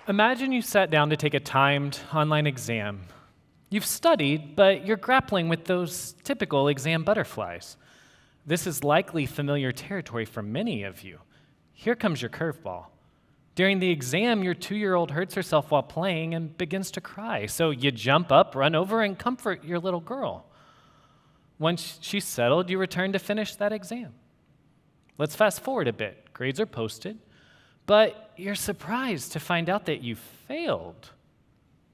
Imagine you sat down to take a timed online exam. You've studied, but you're grappling with those typical exam butterflies. This is likely familiar territory for many of you. Here comes your curveball. During the exam, your 2-year-old hurts herself while playing and begins to cry. So you jump up, run over, and comfort your little girl. Once she's settled, you return to finish that exam. Let's fast forward a bit. Grades are posted, but you're surprised to find out that you failed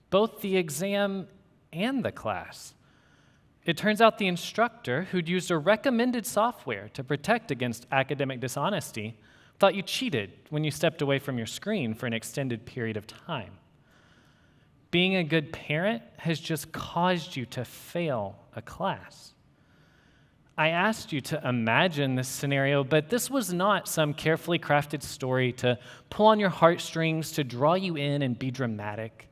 both the exam and the class. It turns out the instructor, who'd used a recommended software to protect against academic dishonesty, thought you cheated when you stepped away from your screen for an extended period of time. Being a good parent has just caused you to fail a class. I asked you to imagine this scenario, but this was not some carefully crafted story to pull on your heartstrings, to draw you in and be dramatic.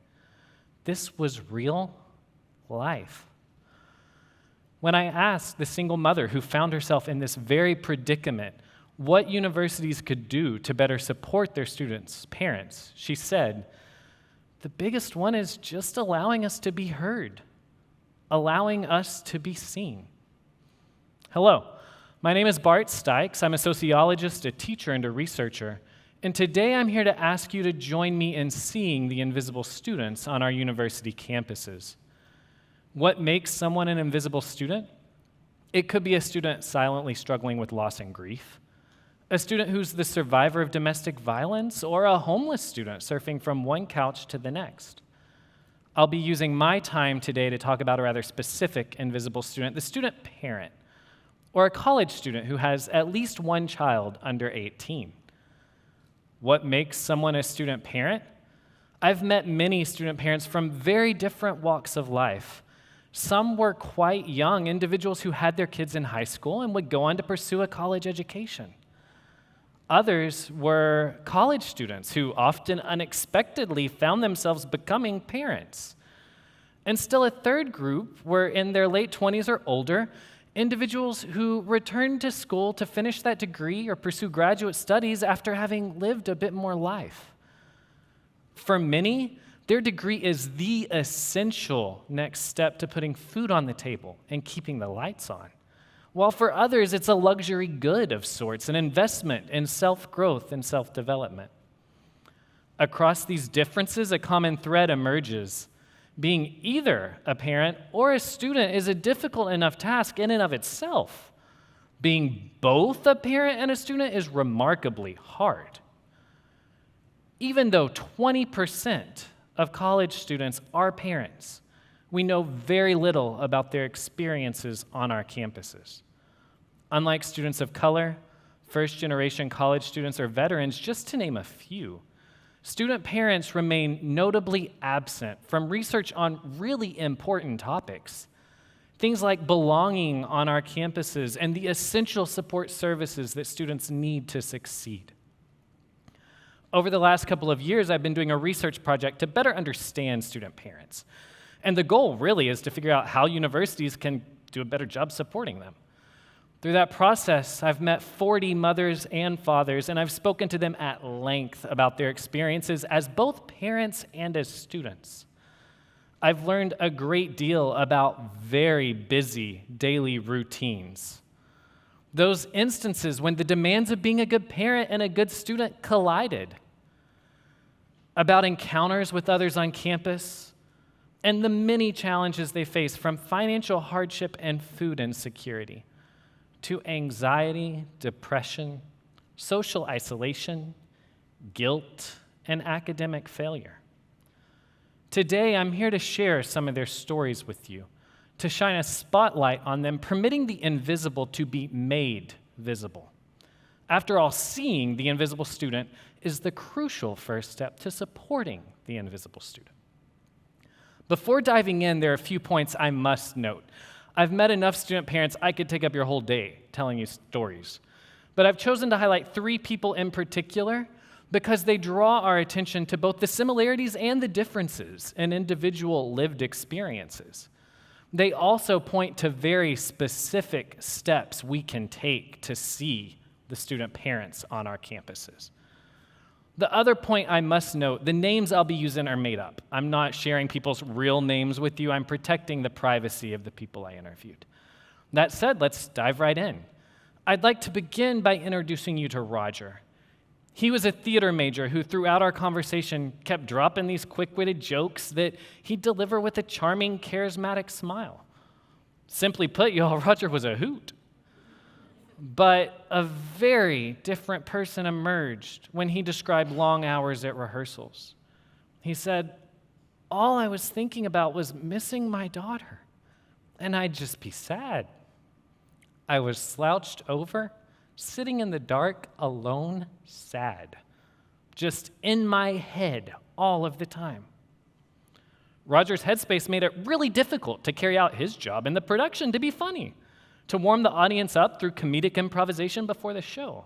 This was real life. When I asked the single mother who found herself in this very predicament what universities could do to better support their students' parents, she said, "The biggest one is just allowing us to be heard, allowing us to be seen." Hello, my name is Bart Stykes. I'm a sociologist, a teacher, and a researcher. And today I'm here to ask you to join me in seeing the invisible students on our university campuses. What makes someone an invisible student? It could be a student silently struggling with loss and grief, a student who's the survivor of domestic violence, or a homeless student surfing from one couch to the next. I'll be using my time today to talk about a rather specific invisible student, the student parent, or a college student who has at least one child under 18. What makes someone a student parent? I've met many student parents from very different walks of life. Some were quite young individuals who had their kids in high school and would go on to pursue a college education. Others were college students who often unexpectedly found themselves becoming parents. And still a third group were in their late 20s or older, individuals who returned to school to finish that degree or pursue graduate studies after having lived a bit more life. For many, their degree is the essential next step to putting food on the table and keeping the lights on. While for others, it's a luxury good of sorts, an investment in self-growth and self-development. Across these differences, a common thread emerges. Being either a parent or a student is a difficult enough task in and of itself. Being both a parent and a student is remarkably hard. Even though 20% of college students are parents, we know very little about their experiences on our campuses. Unlike students of color, first-generation college students, or veterans, just to name a few, student parents remain notably absent from research on really important topics. Things like belonging on our campuses and the essential support services that students need to succeed. Over the last couple of years, I've been doing a research project to better understand student parents. And the goal really is to figure out how universities can do a better job supporting them. Through that process, I've met 40 mothers and fathers, and I've spoken to them at length about their experiences as both parents and as students. I've learned a great deal about very busy daily routines. Those instances when the demands of being a good parent and a good student collided. About encounters with others on campus, and the many challenges they face, from financial hardship and food insecurity to anxiety, depression, social isolation, guilt, and academic failure. Today, I'm here to share some of their stories with you, to shine a spotlight on them, permitting the invisible to be made visible. After all, seeing the invisible student is the crucial first step to supporting the invisible student. Before diving in, there are a few points I must note. I've met enough student parents, I could take up your whole day telling you stories. But I've chosen to highlight 3 people in particular because they draw our attention to both the similarities and the differences in individual lived experiences. They also point to very specific steps we can take to see the student parents on our campuses. The other point I must note, the names I'll be using are made up. I'm not sharing people's real names with you. I'm protecting the privacy of the people I interviewed. That said, let's dive right in. I'd like to begin by introducing you to Roger. He was a theater major who, throughout our conversation, kept dropping these quick-witted jokes that he'd deliver with a charming, charismatic smile. Simply put, y'all, Roger was a hoot. But a very different person emerged when he described long hours at rehearsals. He said, "All I was thinking about was missing my daughter, and I'd just be sad. I was slouched over, sitting in the dark, alone, sad, just in my head all of the time." Roger's headspace made it really difficult to carry out his job in the production to be funny, to warm the audience up through comedic improvisation before the show.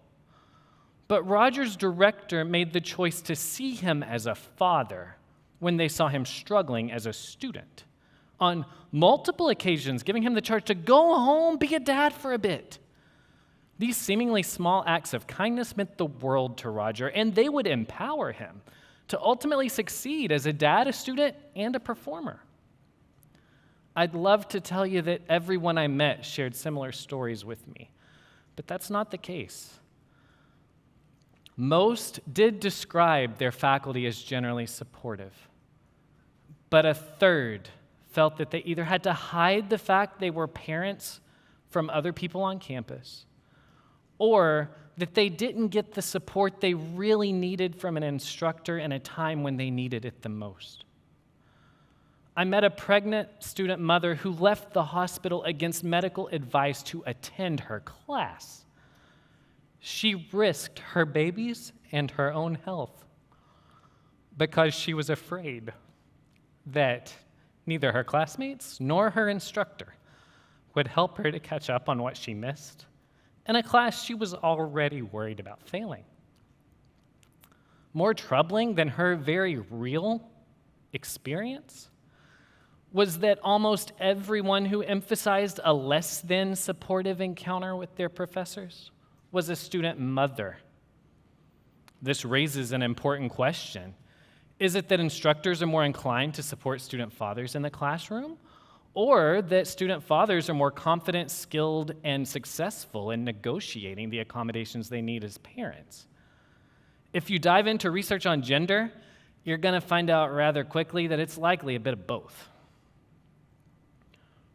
But Roger's director made the choice to see him as a father when they saw him struggling as a student, on multiple occasions giving him the charge to go home, be a dad for a bit. These seemingly small acts of kindness meant the world to Roger, and they would empower him to ultimately succeed as a dad, a student, and a performer. I'd love to tell you that everyone I met shared similar stories with me, but that's not the case. Most did describe their faculty as generally supportive, but a third felt that they either had to hide the fact they were parents from other people on campus, or that they didn't get the support they really needed from an instructor in a time when they needed it the most. I met a pregnant student mother who left the hospital against medical advice to attend her class. She risked her babies and her own health because she was afraid that neither her classmates nor her instructor would help her to catch up on what she missed in a class she was already worried about failing. More troubling than her very real experience was that almost everyone who emphasized a less than supportive encounter with their professors was a student mother. This raises an important question. Is it that instructors are more inclined to support student fathers in the classroom, or that student fathers are more confident, skilled, and successful in negotiating the accommodations they need as parents? If you dive into research on gender, you're going to find out rather quickly that it's likely a bit of both.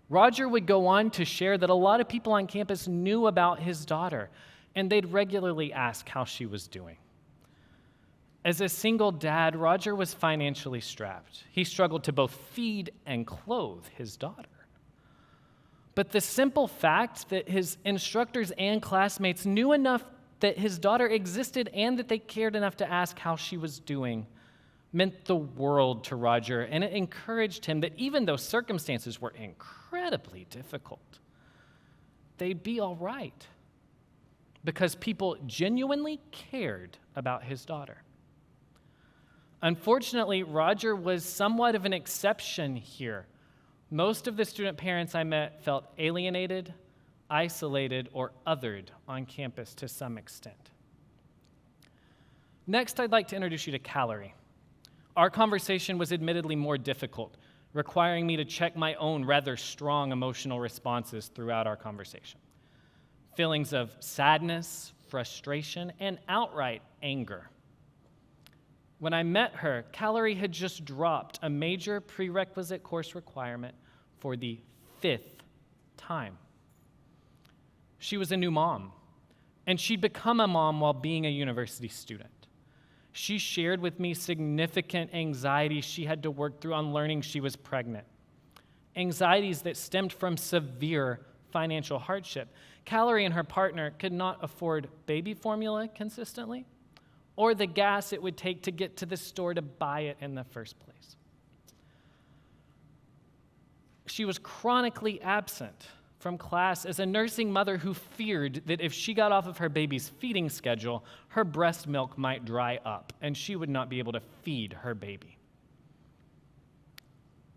Roger would go on to share that a lot of people on campus knew about his daughter, and they'd regularly ask how she was doing. As a single dad, Roger was financially strapped. He struggled to both feed and clothe his daughter. But the simple fact that his instructors and classmates knew enough that his daughter existed and that they cared enough to ask how she was doing meant the world to Roger, and it encouraged him that even though circumstances were incredibly difficult, they'd be all right because people genuinely cared about his daughter. Unfortunately, Roger was somewhat of an exception here. Most of the student parents I met felt alienated, isolated, or othered on campus to some extent. Next, I'd like to introduce you to Calorie. Our conversation was admittedly more difficult, requiring me to check my own rather strong emotional responses throughout our conversation. Feelings of sadness, frustration, and outright anger. When I met her, Calorie had just dropped a major prerequisite course requirement for the 5th time. She was a new mom, and she'd become a mom while being a university student. She shared with me significant anxieties she had to work through on learning she was pregnant, anxieties that stemmed from severe financial hardship. Calorie and her partner could not afford baby formula consistently, or the gas it would take to get to the store to buy it in the first place. She was chronically absent from class as a nursing mother who feared that if she got off of her baby's feeding schedule, her breast milk might dry up and she would not be able to feed her baby.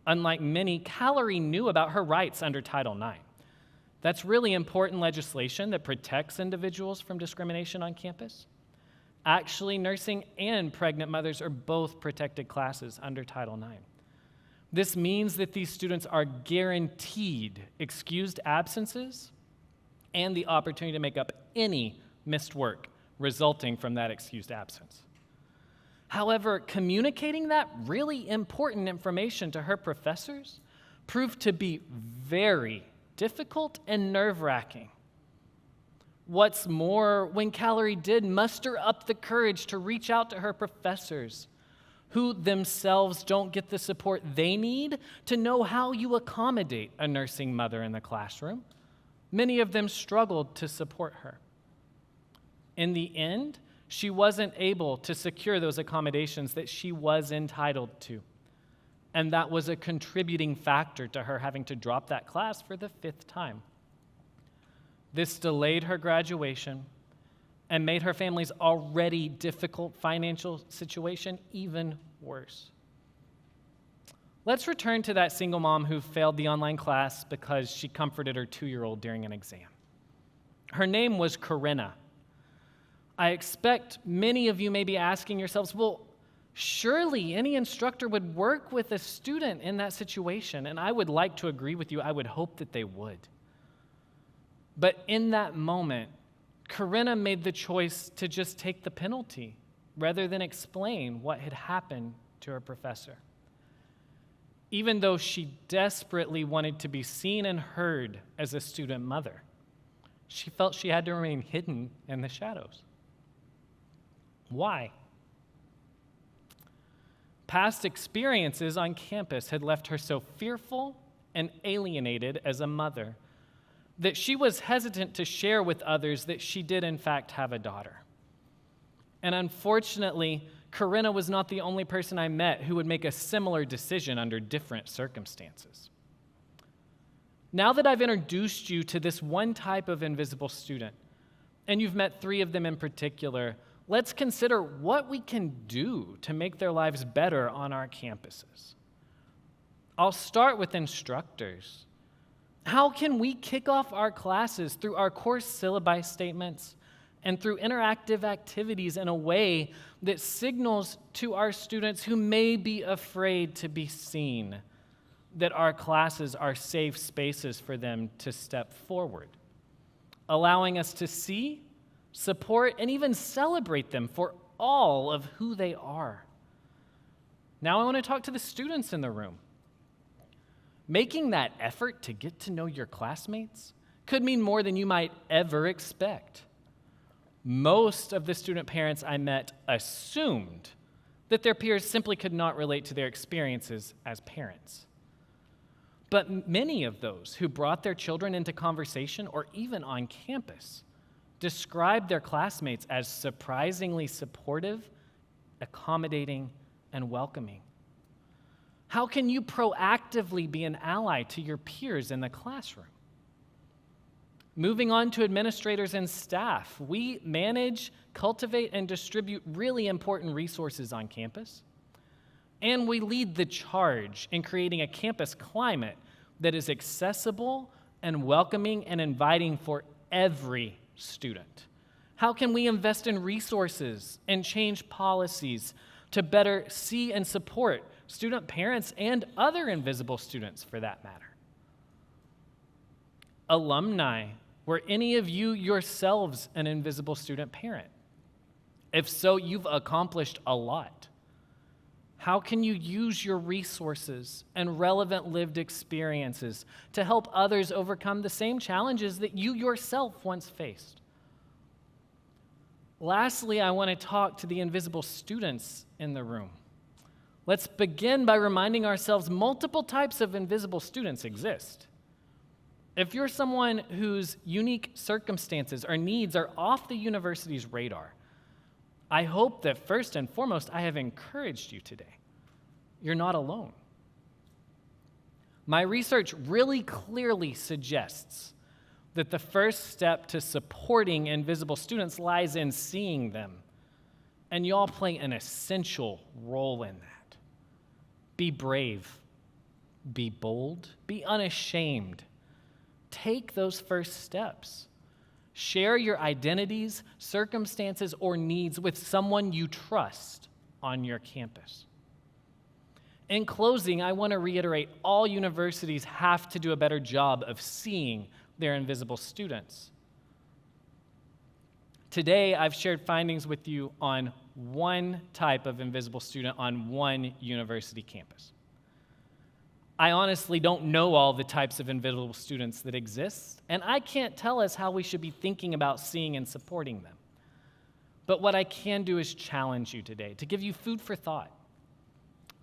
Unlike many, Calorie knew about her rights under Title IX. That's really important legislation that protects individuals from discrimination on campus. Actually, nursing and pregnant mothers are both protected classes under Title IX. This means that these students are guaranteed excused absences and the opportunity to make up any missed work resulting from that excused absence. However, communicating that really important information to her professors proved to be very difficult and nerve-wracking. What's more, when Callery did muster up the courage to reach out to her professors, who themselves don't get the support they need to know how you accommodate a nursing mother in the classroom, many of them struggled to support her. In the end, she wasn't able to secure those accommodations that she was entitled to. And that was a contributing factor to her having to drop that class for the 5th time. This delayed her graduation and made her family's already difficult financial situation even worse. Let's return to that single mom who failed the online class because she comforted her 2-year-old during an exam. Her name was Corinna. I expect many of you may be asking yourselves, well, surely any instructor would work with a student in that situation, and I would like to agree with you. I would hope that they would. But in that moment, Corinna made the choice to just take the penalty rather than explain what had happened to her professor. Even though she desperately wanted to be seen and heard as a student mother, she felt she had to remain hidden in the shadows. Why? Past experiences on campus had left her so fearful and alienated as a mother that she was hesitant to share with others that she did in fact have a daughter. And unfortunately, Corinna was not the only person I met who would make a similar decision under different circumstances. Now that I've introduced you to this one type of invisible student, and you've met 3 of them in particular, let's consider what we can do to make their lives better on our campuses. I'll start with instructors. How can we kick off our classes through our course syllabi statements and through interactive activities in a way that signals to our students who may be afraid to be seen that our classes are safe spaces for them to step forward, allowing us to see, support, and even celebrate them for all of who they are? Now I want to talk to the students in the room. Making that effort to get to know your classmates could mean more than you might ever expect. Most of the student parents I met assumed that their peers simply could not relate to their experiences as parents. But many of those who brought their children into conversation or even on campus described their classmates as surprisingly supportive, accommodating, and welcoming. How can you proactively be an ally to your peers in the classroom? Moving on to administrators and staff, we manage, cultivate, and distribute really important resources on campus. And we lead the charge in creating a campus climate that is accessible and welcoming and inviting for every student. How can we invest in resources and change policies to better see and support student parents and other invisible students for that matter? Alumni, were any of you yourselves an invisible student parent? If so, you've accomplished a lot. How can you use your resources and relevant lived experiences to help others overcome the same challenges that you yourself once faced? Lastly, I want to talk to the invisible students in the room. Let's begin by reminding ourselves multiple types of invisible students exist. If you're someone whose unique circumstances or needs are off the university's radar, I hope that first and foremost, I have encouraged you today. You're not alone. My research really clearly suggests that the first step to supporting invisible students lies in seeing them, and y'all play an essential role in that. Be brave, be bold, be unashamed. Take those first steps. Share your identities, circumstances, or needs with someone you trust on your campus. In closing, I want to reiterate all universities have to do a better job of seeing their invisible students. Today, I've shared findings with you on one type of invisible student on one university campus. I honestly don't know all the types of invisible students that exist, and I can't tell us how we should be thinking about seeing and supporting them. But what I can do is challenge you today, to give you food for thought.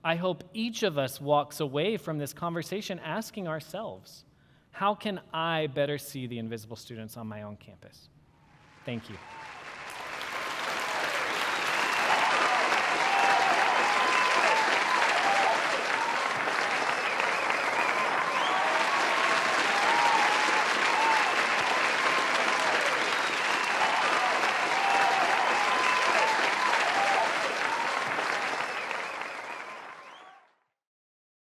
I hope each of us walks away from this conversation asking ourselves, how can I better see the invisible students on my own campus? Thank you.